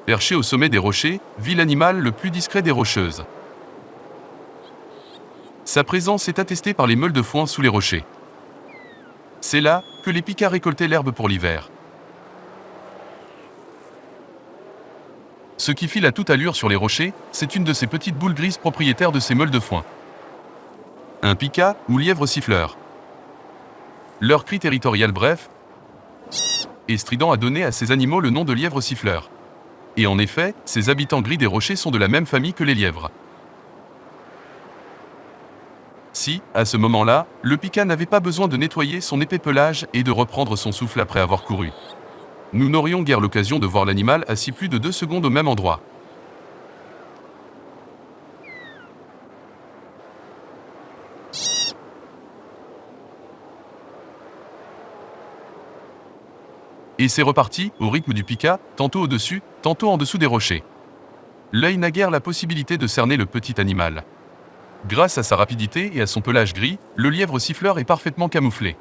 Perché au sommet des rochers, vit l'animal le plus discret des rocheuses. Sa présence est attestée par les meules de foin sous les rochers. C'est là que les pikas récoltaient l'herbe pour l'hiver. Ce qui file à toute allure sur les rochers, c'est une de ces petites boules grises propriétaires de ces meules de foin. Un pika ou lièvre siffleur. Leur cri territorial bref et strident a donné à ces animaux le nom de lièvre siffleur. Et en effet, ces habitants gris des rochers sont de la même famille que les lièvres. Si, à ce moment-là, le pika n'avait pas besoin de nettoyer son épais pelage et de reprendre son souffle après avoir couru, nous n'aurions guère l'occasion de voir l'animal assis plus de 2 secondes au même endroit. Et c'est reparti, au rythme du pika, tantôt au-dessus, tantôt en dessous des rochers. L'œil n'a guère la possibilité de cerner le petit animal. Grâce à sa rapidité et à son pelage gris, le lièvre siffleur est parfaitement camouflé.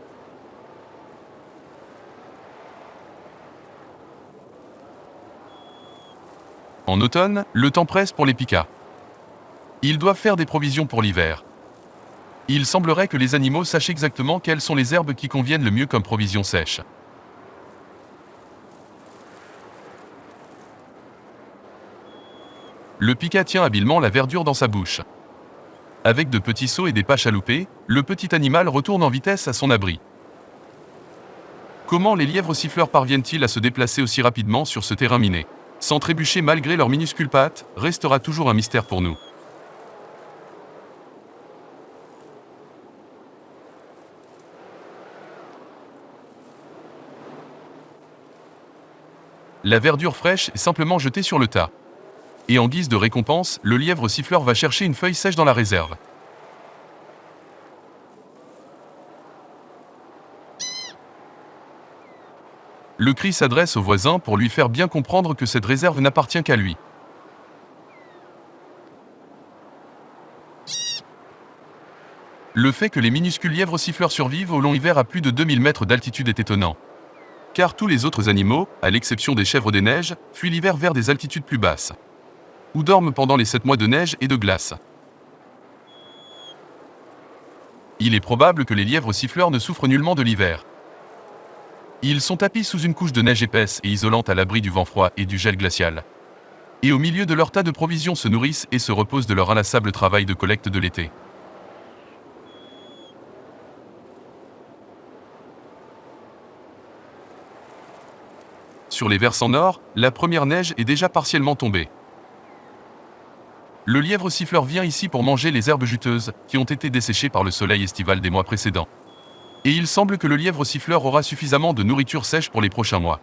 En automne, le temps presse pour les pikas. Ils doivent faire des provisions pour l'hiver. Il semblerait que les animaux sachent exactement quelles sont les herbes qui conviennent le mieux comme provisions sèches. Le pika tient habilement la verdure dans sa bouche. Avec de petits sauts et des pas chaloupés, le petit animal retourne en vitesse à son abri. Comment les lièvres siffleurs parviennent-ils à se déplacer aussi rapidement sur ce terrain miné, sans trébucher malgré leurs minuscules pattes, restera toujours un mystère pour nous. La verdure fraîche est simplement jetée sur le tas. Et en guise de récompense, le lièvre siffleur va chercher une feuille sèche dans la réserve. Le cri s'adresse au voisin pour lui faire bien comprendre que cette réserve n'appartient qu'à lui. Le fait que les minuscules lièvres siffleurs survivent au long hiver à plus de 2000 mètres d'altitude est étonnant. Car tous les autres animaux, à l'exception des chèvres des neiges, fuient l'hiver vers des altitudes plus basses, ou dorment pendant les 7 mois de neige et de glace. Il est probable que les lièvres siffleurs ne souffrent nullement de l'hiver. Ils sont tapis sous une couche de neige épaisse et isolante à l'abri du vent froid et du gel glacial. Et au milieu de leur tas de provisions se nourrissent et se reposent de leur inlassable travail de collecte de l'été. Sur les versants nord, la première neige est déjà partiellement tombée. Le lièvre siffleur vient ici pour manger les herbes juteuses, qui ont été desséchées par le soleil estival des mois précédents. Et il semble que le lièvre siffleur aura suffisamment de nourriture sèche pour les prochains mois.